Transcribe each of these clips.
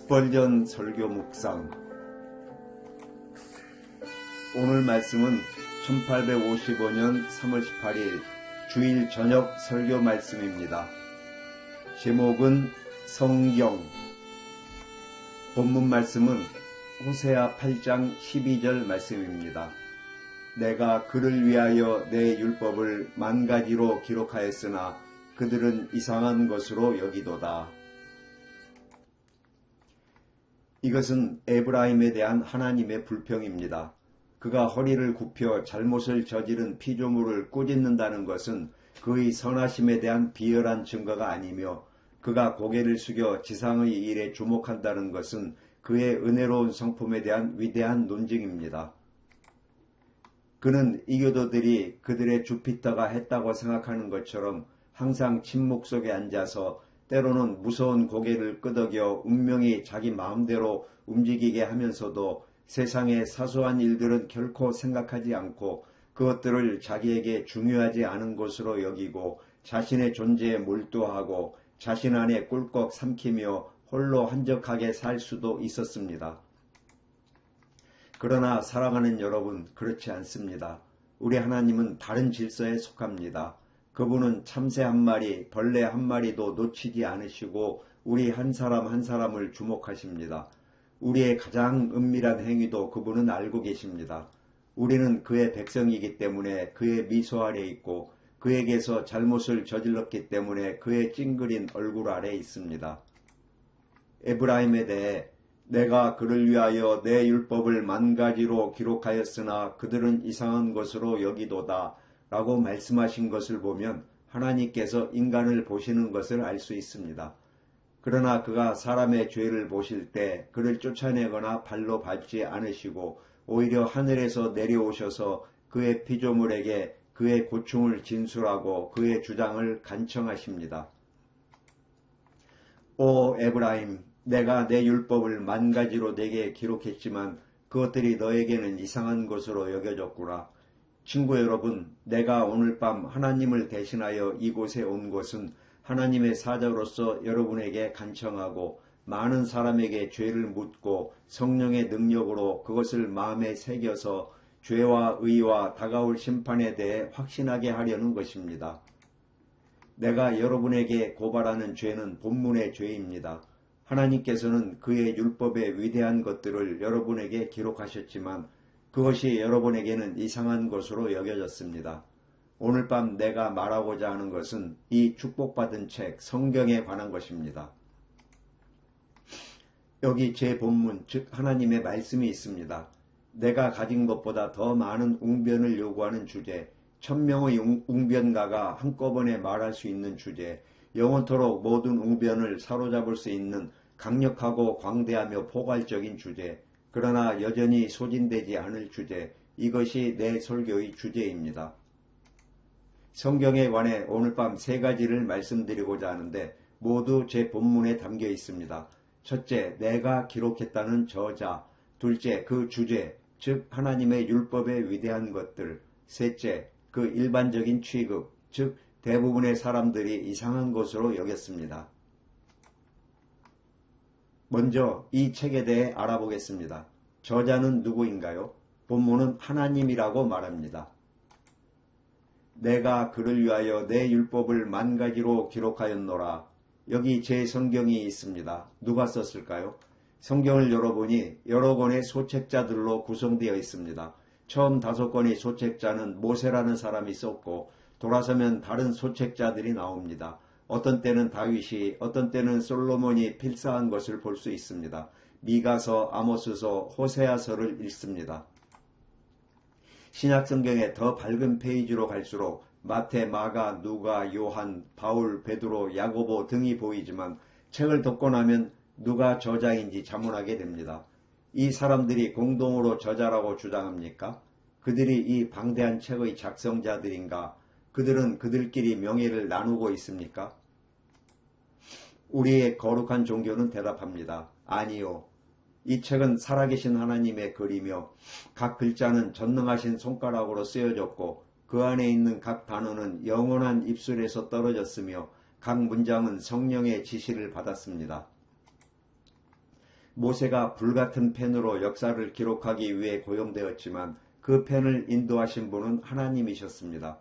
스펄전 설교 묵상. 오늘 말씀은 1855년 3월 18일 주일 저녁 설교 말씀입니다. 제목은 성경. 본문 말씀은 호세아 8장 12절 말씀입니다. 내가 그를 위하여 내 율법을 만 가지로 기록하였으나 그들은 이상한 것으로 여기도다. 이것은 에브라임에 대한 하나님의 불평입니다. 그가 허리를 굽혀 잘못을 저지른 피조물을 꾸짖는다는 것은 그의 선하심에 대한 비열한 증거가 아니며, 그가 고개를 숙여 지상의 일에 주목한다는 것은 그의 은혜로운 성품에 대한 위대한 논증입니다. 그는 이교도들이 그들의 주피터가 했다고 생각하는 것처럼 항상 침묵 속에 앉아서 때로는 무서운 고개를 끄덕여 운명이 자기 마음대로 움직이게 하면서도 세상의 사소한 일들은 결코 생각하지 않고 그것들을 자기에게 중요하지 않은 것으로 여기고 자신의 존재에 몰두하고 자신 안에 꿀꺽 삼키며 홀로 한적하게 살 수도 있었습니다. 그러나 사랑하는 여러분, 그렇지 않습니다. 우리 하나님은 다른 질서에 속합니다. 그분은 참새 한 마리, 벌레 한 마리도 놓치지 않으시고 우리 한 사람 한 사람을 주목하십니다. 우리의 가장 은밀한 행위도 그분은 알고 계십니다. 우리는 그의 백성이기 때문에 그의 미소 아래 있고 그에게서 잘못을 저질렀기 때문에 그의 찡그린 얼굴 아래 있습니다. 에브라임에 대해 내가 그를 위하여 내 율법을 만 가지로 기록하였으나 그들은 이상한 것으로 여기도다 라고 말씀하신 것을 보면 하나님께서 인간을 보시는 것을 알 수 있습니다. 그러나 그가 사람의 죄를 보실 때 그를 쫓아내거나 발로 밟지 않으시고 오히려 하늘에서 내려오셔서 그의 피조물에게 그의 고충을 진술하고 그의 주장을 간청하십니다. 오 에브라임, 내가 내 율법을 만 가지로 내게 기록했지만 그것들이 너에게는 이상한 것으로 여겨졌구나. 친구 여러분, 내가 오늘 밤 하나님을 대신하여 이곳에 온 것은 하나님의 사자로서 여러분에게 간청하고 많은 사람에게 죄를 묻고 성령의 능력으로 그것을 마음에 새겨서 죄와 의와 다가올 심판에 대해 확신하게 하려는 것입니다. 내가 여러분에게 고발하는 죄는 본문의 죄입니다. 하나님께서는 그의 율법의 위대한 것들을 여러분에게 기록하셨지만 그것이 여러분에게는 이상한 것으로 여겨졌습니다. 오늘 밤 내가 말하고자 하는 것은 이 축복받은 책 성경에 관한 것입니다. 여기 제 본문, 즉 하나님의 말씀이 있습니다. 내가 가진 것보다 더 많은 웅변을 요구하는 주제, 1000명의 웅변가가 한꺼번에 말할 수 있는 주제, 영원토록 모든 웅변을 사로잡을 수 있는 강력하고 광대하며 포괄적인 주제, 그러나 여전히 소진되지 않을 주제, 이것이 내 설교의 주제입니다. 성경에 관해 오늘 밤 3가지를 말씀드리고자 하는데 모두 제 본문에 담겨 있습니다. 첫째, 내가 기록했다는 저자. 둘째, 그 주제, 즉 하나님의 율법의 위대한 것들. 셋째, 그 일반적인 취급, 즉 대부분의 사람들이 이상한 것으로 여겼습니다. 먼저 이 책에 대해 알아보겠습니다. 저자는 누구인가요? 본문은 하나님이라고 말합니다. 내가 그를 위하여 내 율법을 만 가지로 기록하였노라. 여기 제 성경이 있습니다. 누가 썼을까요? 성경을 열어보니 여러 권의 소책자들로 구성되어 있습니다. 처음 5권의 소책자는 모세라는 사람이 썼고 돌아서면 다른 소책자들이 나옵니다. 어떤 때는 다윗이, 어떤 때는 솔로몬이 필사한 것을 볼 수 있습니다. 미가서, 아모스서, 호세아서를 읽습니다. 신약성경의 더 밝은 페이지로 갈수록 마태, 마가, 누가, 요한, 바울, 베드로, 야고보 등이 보이지만 책을 덮고 나면 누가 저자인지 자문하게 됩니다. 이 사람들이 공동으로 저자라고 주장합니까? 그들이 이 방대한 책의 작성자들인가? 그들은 그들끼리 명예를 나누고 있습니까? 우리의 거룩한 종교는 대답합니다. 아니요. 이 책은 살아계신 하나님의 글이며 각 글자는 전능하신 손가락으로 쓰여졌고 그 안에 있는 각 단어는 영원한 입술에서 떨어졌으며 각 문장은 성령의 지시를 받았습니다. 모세가 불같은 펜으로 역사를 기록하기 위해 고용되었지만 그 펜을 인도하신 분은 하나님이셨습니다.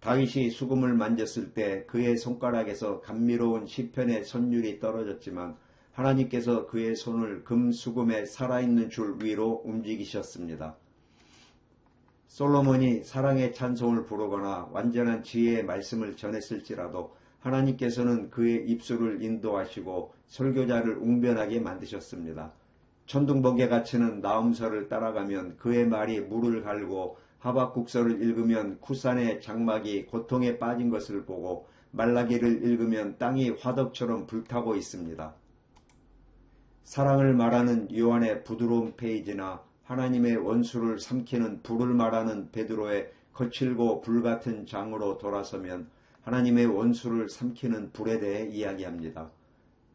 다윗이 수금을 만졌을 때 그의 손가락에서 감미로운 시편의 선율이 떨어졌지만 하나님께서 그의 손을 금 수금의 살아있는 줄 위로 움직이셨습니다. 솔로몬이 사랑의 찬송을 부르거나 완전한 지혜의 말씀을 전했을지라도 하나님께서는 그의 입술을 인도하시고 설교자를 웅변하게 만드셨습니다. 천둥번개 갇히는 나음서를 따라가면 그의 말이 물을 갈고 하박국서를 읽으면 쿠산의 장막이 고통에 빠진 것을 보고 말라기를 읽으면 땅이 화덕처럼 불타고 있습니다. 사랑을 말하는 요한의 부드러운 페이지나 하나님의 원수를 삼키는 불을 말하는 베드로의 거칠고 불같은 장으로 돌아서면 하나님의 원수를 삼키는 불에 대해 이야기합니다.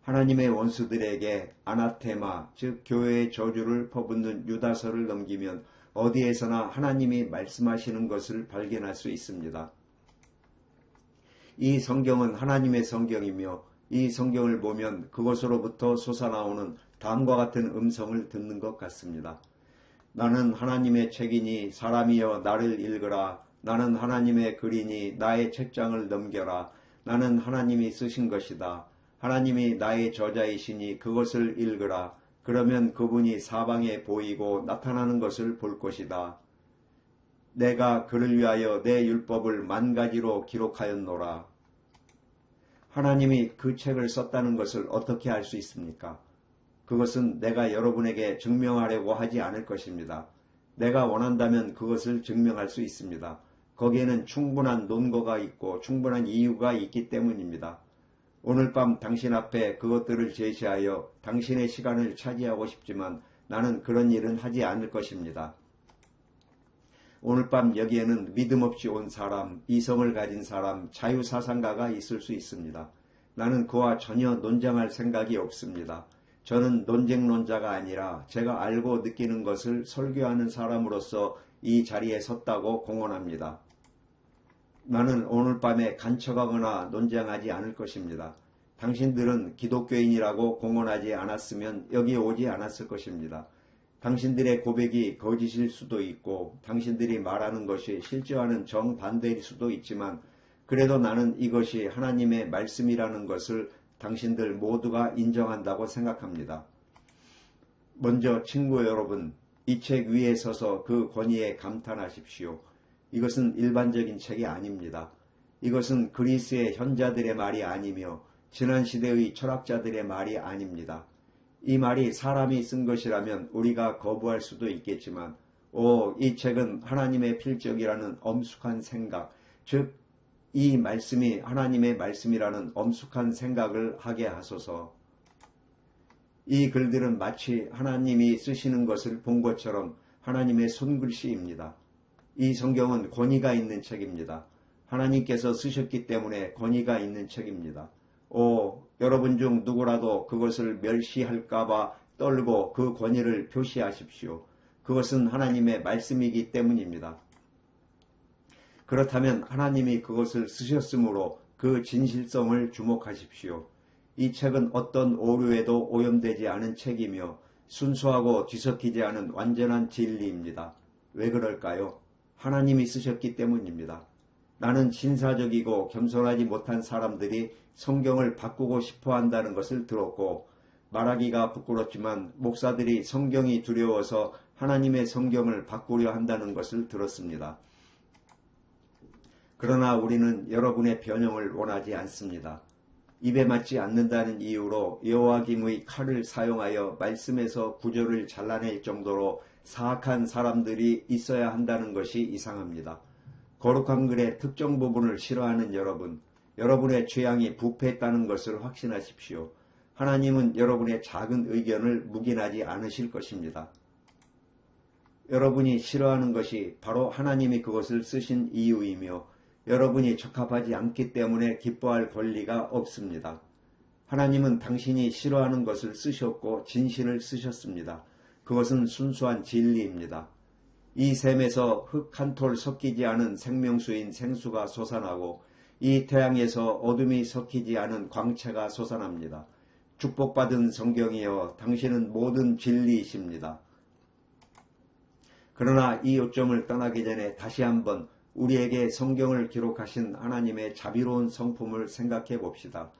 하나님의 원수들에게 아나테마, 즉 교회의 저주를 퍼붓는 유다서를 넘기면 어디에서나 하나님이 말씀하시는 것을 발견할 수 있습니다. 이 성경은 하나님의 성경이며 이 성경을 보면 그것으로부터 솟아나오는 다음과 같은 음성을 듣는 것 같습니다. 나는 하나님의 책이니 사람이여 나를 읽으라. 나는 하나님의 글이니 나의 책장을 넘겨라. 나는 하나님이 쓰신 것이다. 하나님이 나의 저자이시니 그것을 읽으라. 그러면 그분이 사방에 보이고 나타나는 것을 볼 것이다. 내가 그를 위하여 내 율법을 만가지로 기록하였노라. 하나님이 그 책을 썼다는 것을 어떻게 알 수 있습니까? 그것은 내가 여러분에게 증명하려고 하지 않을 것입니다. 내가 원한다면 그것을 증명할 수 있습니다. 거기에는 충분한 논거가 있고 충분한 이유가 있기 때문입니다. 오늘 밤 당신 앞에 그것들을 제시하여 당신의 시간을 차지하고 싶지만 나는 그런 일은 하지 않을 것입니다. 오늘 밤 여기에는 믿음 없이 온 사람, 이성을 가진 사람, 자유사상가가 있을 수 있습니다. 나는 그와 전혀 논쟁할 생각이 없습니다. 저는 논쟁론자가 아니라 제가 알고 느끼는 것을 설교하는 사람으로서 이 자리에 섰다고 공언합니다. 나는 오늘 밤에 간척하거나 논쟁하지 않을 것입니다. 당신들은 기독교인이라고 공언하지 않았으면 여기 오지 않았을 것입니다. 당신들의 고백이 거짓일 수도 있고 당신들이 말하는 것이 실제와는 정반대일 수도 있지만 그래도 나는 이것이 하나님의 말씀이라는 것을 당신들 모두가 인정한다고 생각합니다. 먼저 친구 여러분, 이 책 위에 서서 그 권위에 감탄하십시오. 이것은 일반적인 책이 아닙니다. 이것은 그리스의 현자들의 말이 아니며 지난 시대의 철학자들의 말이 아닙니다. 이 말이 사람이 쓴 것이라면 우리가 거부할 수도 있겠지만 이 책은 하나님의 필적이라는 엄숙한 생각, 즉 이 말씀이 하나님의 말씀이라는 엄숙한 생각을 하게 하소서. 이 글들은 마치 하나님이 쓰시는 것을 본 것처럼 하나님의 손글씨입니다. 이 성경은 권위가 있는 책입니다. 하나님께서 쓰셨기 때문에 권위가 있는 책입니다. 여러분 중 누구라도 그것을 멸시할까봐 떨고 그 권위를 표시하십시오. 그것은 하나님의 말씀이기 때문입니다. 그렇다면 하나님이 그것을 쓰셨으므로 그 진실성을 주목하십시오. 이 책은 어떤 오류에도 오염되지 않은 책이며 순수하고 뒤섞이지 않은 완전한 진리입니다. 왜 그럴까요? 하나님이 쓰셨기 때문입니다. 나는 신사적이고 겸손하지 못한 사람들이 성경을 바꾸고 싶어 한다는 것을 들었고 말하기가 부끄럽지만 목사들이 성경이 두려워서 하나님의 성경을 바꾸려 한다는 것을 들었습니다. 그러나 우리는 여러분의 변형을 원하지 않습니다. 입에 맞지 않는다는 이유로 여호와김의 칼을 사용하여 말씀에서 구절을 잘라낼 정도로 사악한 사람들이 있어야 한다는 것이 이상합니다. 거룩한 글의 특정 부분을 싫어하는 여러분의 취향이 부패했다는 것을 확신하십시오. 하나님은 여러분의 작은 의견을 묵인하지 않으실 것입니다. 여러분이 싫어하는 것이 바로 하나님이 그것을 쓰신 이유이며 여러분이 적합하지 않기 때문에 기뻐할 권리가 없습니다. 하나님은 당신이 싫어하는 것을 쓰셨고 진실을 쓰셨습니다. 그것은 순수한 진리입니다. 이 샘에서 흙 한 톨 섞이지 않은 생명수인 생수가 솟아나고 이 태양에서 어둠이 섞이지 않은 광채가 솟아납니다. 축복받은 성경이여 당신은 모든 진리이십니다. 그러나 이 요점을 떠나기 전에 다시 한번 우리에게 성경을 기록하신 하나님의 자비로운 성품을 생각해 봅시다.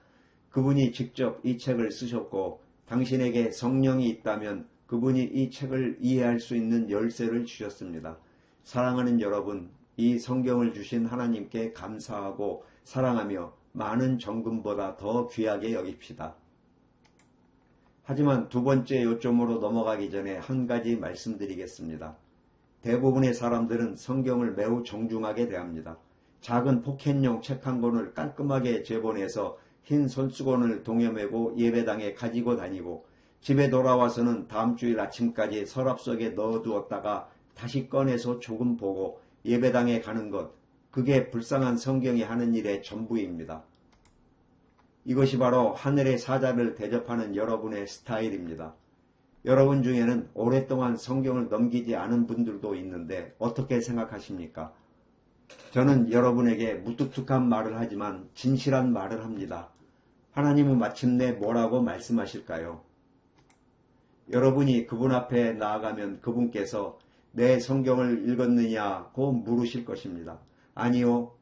그분이 직접 이 책을 쓰셨고 당신에게 성령이 있다면 그분이 이 책을 이해할 수 있는 열쇠를 주셨습니다. 사랑하는 여러분, 이 성경을 주신 하나님께 감사하고 사랑하며 많은 정금보다 더 귀하게 여깁시다. 하지만 두 번째 요점으로 넘어가기 전에 한 가지 말씀드리겠습니다. 대부분의 사람들은 성경을 매우 정중하게 대합니다. 작은 포켓용 책 한 권을 깔끔하게 제본해서 흰 손수건을 동여매고 예배당에 가지고 다니고 집에 돌아와서는 다음 주일 아침까지 서랍 속에 넣어두었다가 다시 꺼내서 조금 보고 예배당에 가는 것, 그게 불쌍한 성경이 하는 일의 전부입니다. 이것이 바로 하늘의 사자를 대접하는 여러분의 스타일입니다. 여러분 중에는 오랫동안 성경을 넘기지 않은 분들도 있는데 어떻게 생각하십니까? 저는 여러분에게 무뚝뚝한 말을 하지만 진실한 말을 합니다. 하나님은 마침내 뭐라고 말씀하실까요? 여러분이 그분 앞에 나아가면 그분께서 내 성경을 읽었느냐고 물으실 것입니다. 아니요.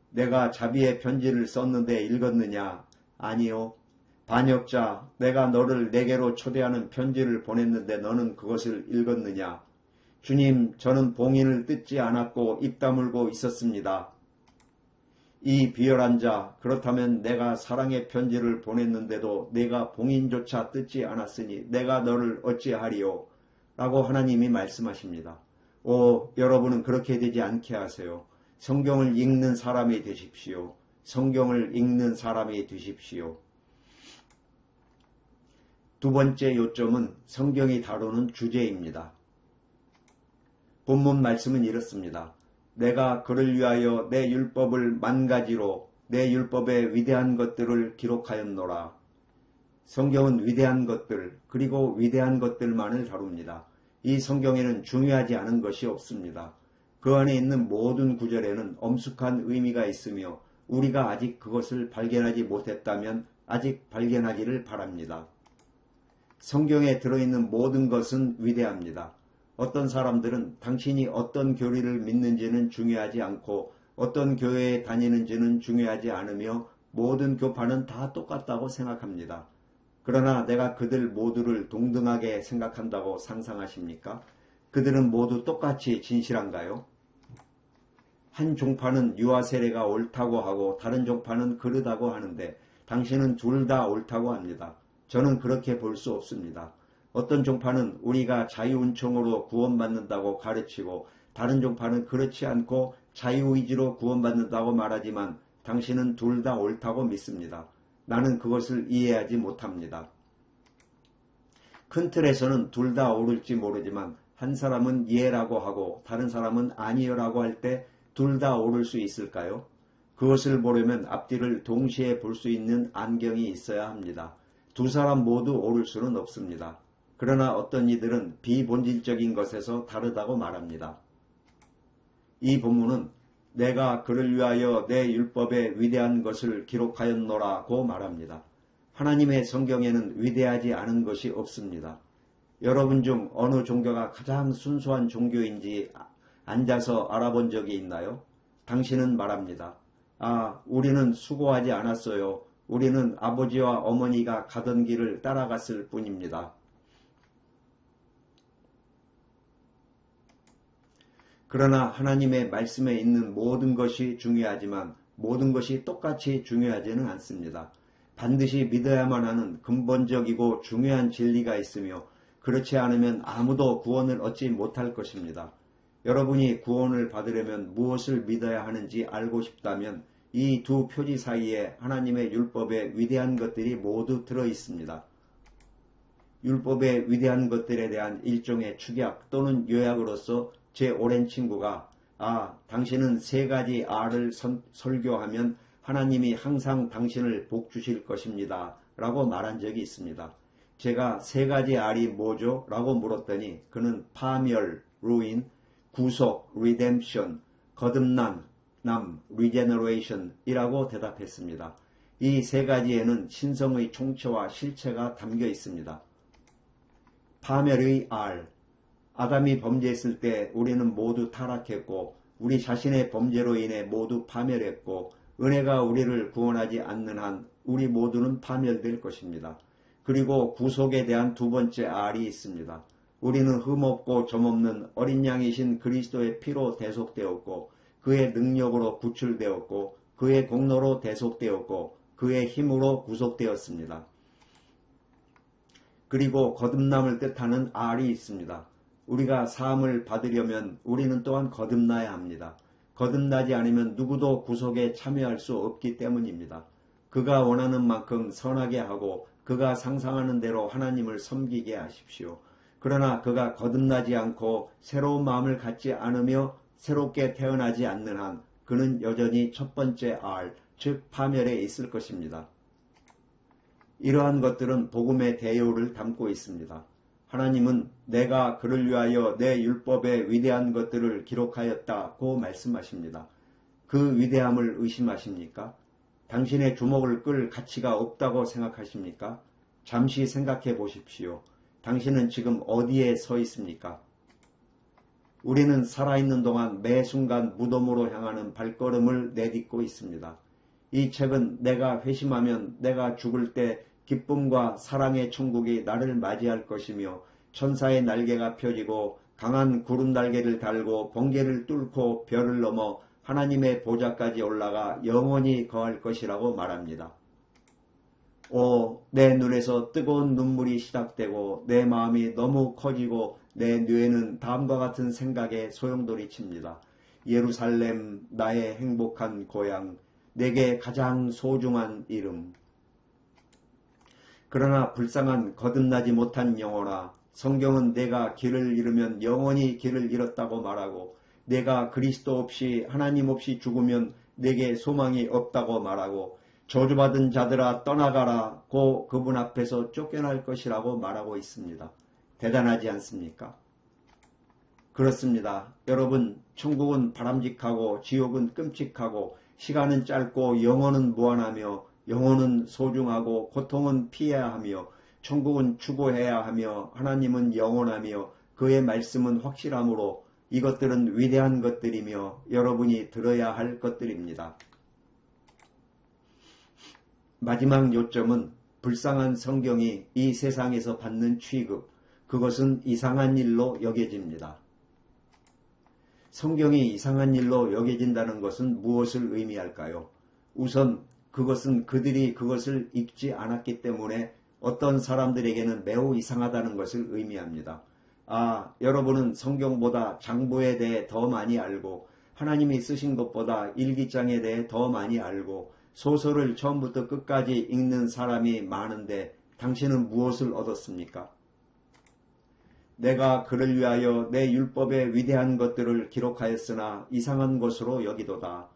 내가 자비의 편지를 썼는데 읽었느냐? 아니요. 반역자, 내가 너를 내게로 초대하는 편지를 보냈는데 너는 그것을 읽었느냐? 주님, 저는 봉인을 뜯지 않았고 입 다물고 있었습니다. 이 비열한 자, 그렇다면 내가 사랑의 편지를 보냈는데도 내가 봉인조차 뜯지 않았으니 내가 너를 어찌하리요? 라고 하나님이 말씀하십니다. 여러분은 그렇게 되지 않게 하세요. 성경을 읽는 사람이 되십시오. 성경을 읽는 사람이 되십시오. 두 번째 요점은 성경이 다루는 주제입니다. 본문 말씀은 이렇습니다. 내가 그를 위하여 내 율법을 만 가지로 내 율법의 위대한 것들을 기록하였노라. 성경은 위대한 것들 그리고 위대한 것들만을 다룹니다. 이 성경에는 중요하지 않은 것이 없습니다. 그 안에 있는 모든 구절에는 엄숙한 의미가 있으며 우리가 아직 그것을 발견하지 못했다면 아직 발견하기를 바랍니다. 성경에 들어있는 모든 것은 위대합니다. 어떤 사람들은 당신이 어떤 교리를 믿는지는 중요하지 않고 어떤 교회에 다니는지는 중요하지 않으며 모든 교파는 다 똑같다고 생각합니다. 그러나 내가 그들 모두를 동등하게 생각한다고 상상하십니까? 그들은 모두 똑같이 진실한가요? 한 종파는 유아 세례가 옳다고 하고 다른 종파는 그르다고 하는데 당신은 둘 다 옳다고 합니다. 저는 그렇게 볼 수 없습니다. 어떤 종파는 우리가 자유은총으로 구원받는다고 가르치고 다른 종파는 그렇지 않고 자유의지로 구원받는다고 말하지만 당신은 둘 다 옳다고 믿습니다. 나는 그것을 이해하지 못합니다. 큰 틀에서는 둘 다 옳을지 모르지만 한 사람은 예라고 하고 다른 사람은 아니요라고 할 때 둘 다 옳을 수 있을까요? 그것을 보려면 앞뒤를 동시에 볼 수 있는 안경이 있어야 합니다. 두 사람 모두 옳을 수는 없습니다. 그러나 어떤 이들은 비본질적인 것에서 다르다고 말합니다. 이 본문은 내가 그를 위하여 내 율법에 위대한 것을 기록하였노라고 말합니다. 하나님의 성경에는 위대하지 않은 것이 없습니다. 여러분 중 어느 종교가 가장 순수한 종교인지 앉아서 알아본 적이 있나요? 당신은 말합니다. 우리는 수고하지 않았어요. 우리는 아버지와 어머니가 가던 길을 따라갔을 뿐입니다. 그러나 하나님의 말씀에 있는 모든 것이 중요하지만 모든 것이 똑같이 중요하지는 않습니다. 반드시 믿어야만 하는 근본적이고 중요한 진리가 있으며 그렇지 않으면 아무도 구원을 얻지 못할 것입니다. 여러분이 구원을 받으려면 무엇을 믿어야 하는지 알고 싶다면 이 두 표지 사이에 하나님의 율법의 위대한 것들이 모두 들어 있습니다. 율법의 위대한 것들에 대한 일종의 축약 또는 요약으로서 제 오랜 친구가 당신은 세 가지 R을 설교하면 하나님이 항상 당신을 복 주실 것입니다. 라고 말한 적이 있습니다. 제가 세 가지 R이 뭐죠? 라고 물었더니 그는 파멸, ruin, 구속, redemption, 거듭남, regeneration 이라고 대답했습니다. 이 세 가지에는 신성의 총체와 실체가 담겨 있습니다. 파멸의 R. 아담이 범죄했을 때 우리는 모두 타락했고 우리 자신의 범죄로 인해 모두 파멸했고 은혜가 우리를 구원하지 않는 한 우리 모두는 파멸될 것입니다. 그리고 구속에 대한 두 번째 R이 있습니다. 우리는 흠없고 점없는 어린 양이신 그리스도의 피로 대속되었고 그의 능력으로 구출되었고 그의 공로로 대속되었고 그의 힘으로 구속되었습니다. 그리고 거듭남을 뜻하는 R이 있습니다. 우리가 사함을 받으려면 우리는 또한 거듭나야 합니다. 거듭나지 않으면 누구도 구속에 참여할 수 없기 때문입니다. 그가 원하는 만큼 선하게 하고 그가 상상하는 대로 하나님을 섬기게 하십시오. 그러나 그가 거듭나지 않고 새로운 마음을 갖지 않으며 새롭게 태어나지 않는 한 그는 여전히 첫 번째 R, 즉 파멸에 있을 것입니다. 이러한 것들은 복음의 대요를 담고 있습니다. 하나님은 내가 그를 위하여 내 율법에 위대한 것들을 기록하였다고 말씀하십니다. 그 위대함을 의심하십니까? 당신의 주목을 끌 가치가 없다고 생각하십니까? 잠시 생각해 보십시오. 당신은 지금 어디에 서 있습니까? 우리는 살아있는 동안 매 순간 무덤으로 향하는 발걸음을 내딛고 있습니다. 이 책은 내가 회심하면 내가 죽을 때 기쁨과 사랑의 천국이 나를 맞이할 것이며 천사의 날개가 펴지고 강한 구름 날개를 달고 번개를 뚫고 별을 넘어 하나님의 보좌까지 올라가 영원히 거할 것이라고 말합니다. 내 눈에서 뜨거운 눈물이 시작되고 내 마음이 너무 커지고 내 뇌는 다음과 같은 생각에 소용돌이칩니다. 예루살렘, 나의 행복한 고향, 내게 가장 소중한 이름. 그러나 불쌍한 거듭나지 못한 영혼아, 성경은 내가 길을 잃으면 영원히 길을 잃었다고 말하고 내가 그리스도 없이 하나님 없이 죽으면 내게 소망이 없다고 말하고 저주받은 자들아 떠나가라 고 그분 앞에서 쫓겨날 것이라고 말하고 있습니다. 대단하지 않습니까? 그렇습니다. 여러분, 천국은 바람직하고 지옥은 끔찍하고 시간은 짧고 영혼은 무한하며 영혼은 소중하고 고통은 피해야 하며 천국은 추구해야 하며 하나님은 영원하며 그의 말씀은 확실하므로 이것들은 위대한 것들이며 여러분이 들어야 할 것들입니다. 마지막 요점은 불쌍한 성경이 이 세상에서 받는 취급, 그것은 이상한 일로 여겨집니다. 성경이 이상한 일로 여겨진다는 것은 무엇을 의미할까요? 우선 그것은 그들이 그것을 읽지 않았기 때문에 어떤 사람들에게는 매우 이상하다는 것을 의미합니다. 여러분은 성경보다 장부에 대해 더 많이 알고 하나님이 쓰신 것보다 일기장에 대해 더 많이 알고 소설을 처음부터 끝까지 읽는 사람이 많은데 당신은 무엇을 얻었습니까? 내가 그를 위하여 내 율법의 위대한 것들을 기록하였으나 이상한 것으로 여기도다.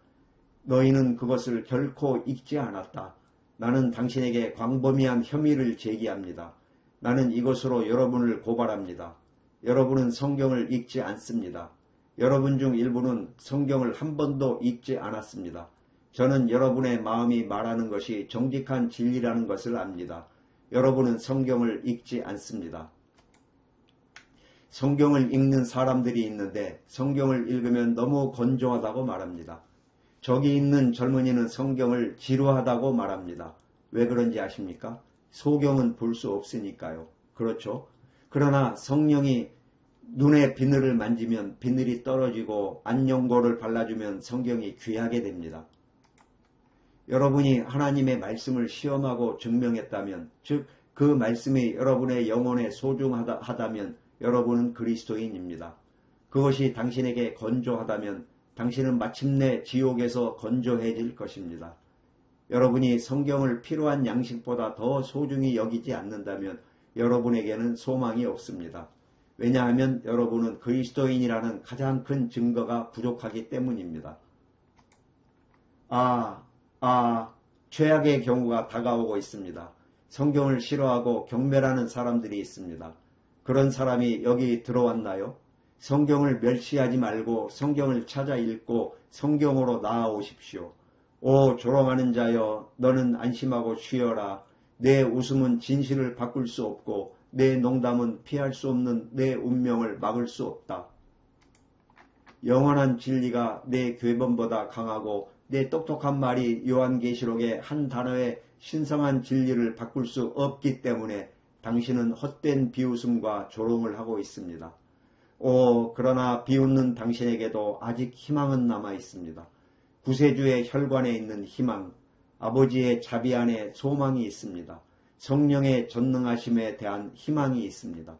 너희는 그것을 결코 읽지 않았다. 나는 당신에게 광범위한 혐의를 제기합니다. 나는 이것으로 여러분을 고발합니다. 여러분은 성경을 읽지 않습니다. 여러분 중 일부는 성경을 한 번도 읽지 않았습니다. 저는 여러분의 마음이 말하는 것이 정직한 진리라는 것을 압니다. 여러분은 성경을 읽지 않습니다. 성경을 읽는 사람들이 있는데 성경을 읽으면 너무 건조하다고 말합니다. 저기 있는 젊은이는 성경을 지루하다고 말합니다. 왜 그런지 아십니까? 소경은 볼 수 없으니까요. 그렇죠? 그러나 성령이 눈의 비늘을 만지면 비늘이 떨어지고 안연고를 발라주면 성경이 귀하게 됩니다. 여러분이 하나님의 말씀을 시험하고 증명했다면, 즉 그 말씀이 여러분의 영혼에 소중하다면 여러분은 그리스도인입니다. 그것이 당신에게 건조하다면 당신은 마침내 지옥에서 건조해질 것입니다. 여러분이 성경을 필요한 양식보다 더 소중히 여기지 않는다면 여러분에게는 소망이 없습니다. 왜냐하면 여러분은 그리스도인이라는 가장 큰 증거가 부족하기 때문입니다. 최악의 경우가 다가오고 있습니다. 성경을 싫어하고 경멸하는 사람들이 있습니다. 그런 사람이 여기 들어왔나요? 성경을 멸시하지 말고 성경을 찾아 읽고 성경으로 나아오십시오. 오 조롱하는 자여, 너는 안심하고 쉬어라. 내 웃음은 진실을 바꿀 수 없고 내 농담은 피할 수 없는 내 운명을 막을 수 없다. 영원한 진리가 내 궤변보다 강하고 내 똑똑한 말이 요한계시록의 한 단어의 신성한 진리를 바꿀 수 없기 때문에 당신은 헛된 비웃음과 조롱을 하고 있습니다. 그러나 비웃는 당신에게도 아직 희망은 남아 있습니다. 구세주의 혈관에 있는 희망, 아버지의 자비 안에 소망이 있습니다. 성령의 전능하심에 대한 희망이 있습니다.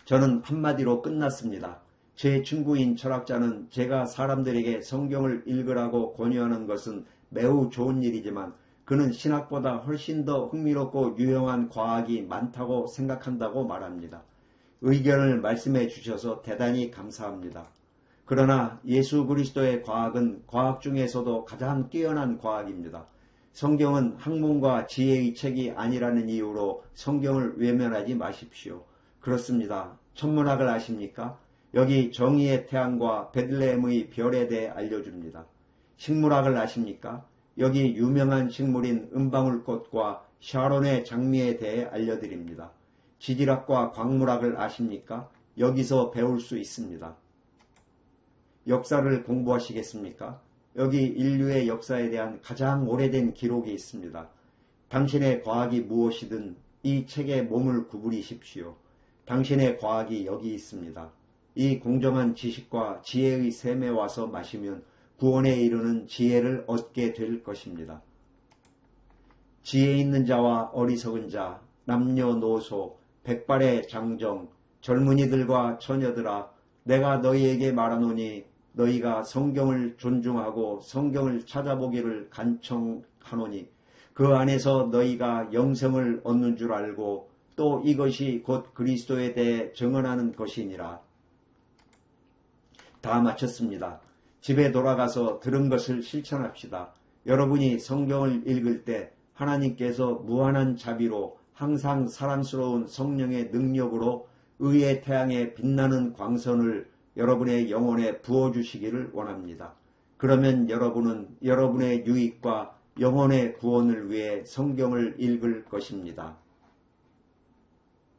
저는 한마디로 끝났습니다. 제 친구인 철학자는 제가 사람들에게 성경을 읽으라고 권유하는 것은 매우 좋은 일이지만 그는 신학보다 훨씬 더 흥미롭고 유용한 과학이 많다고 생각한다고 말합니다. 의견을 말씀해 주셔서 대단히 감사합니다. 그러나 예수 그리스도의 과학은 과학 중에서도 가장 뛰어난 과학입니다. 성경은 학문과 지혜의 책이 아니라는 이유로 성경을 외면하지 마십시오. 그렇습니다. 천문학을 아십니까? 여기 정의의 태양과 베들레헴의 별에 대해 알려줍니다. 식물학을 아십니까? 여기 유명한 식물인 은방울꽃과 샤론의 장미에 대해 알려드립니다. 지질학과 광물학을 아십니까? 여기서 배울 수 있습니다. 역사를 공부하시겠습니까? 여기 인류의 역사에 대한 가장 오래된 기록이 있습니다. 당신의 과학이 무엇이든 이 책에 몸을 구부리십시오. 당신의 과학이 여기 있습니다. 이 공정한 지식과 지혜의 샘에 와서 마시면 구원에 이르는 지혜를 얻게 될 것입니다. 지혜 있는 자와 어리석은 자, 남녀노소, 백발의 장정, 젊은이들과 처녀들아, 내가 너희에게 말하노니 너희가 성경을 존중하고 성경을 찾아보기를 간청하노니 그 안에서 너희가 영생을 얻는 줄 알고 또 이것이 곧 그리스도에 대해 증언하는 것이니라. 다 마쳤습니다. 집에 돌아가서 들은 것을 실천합시다. 여러분이 성경을 읽을 때 하나님께서 무한한 자비로 항상 사랑스러운 성령의 능력으로 의의 태양에 빛나는 광선을 여러분의 영혼에 부어주시기를 원합니다. 그러면 여러분은 여러분의 유익과 영혼의 구원을 위해 성경을 읽을 것입니다.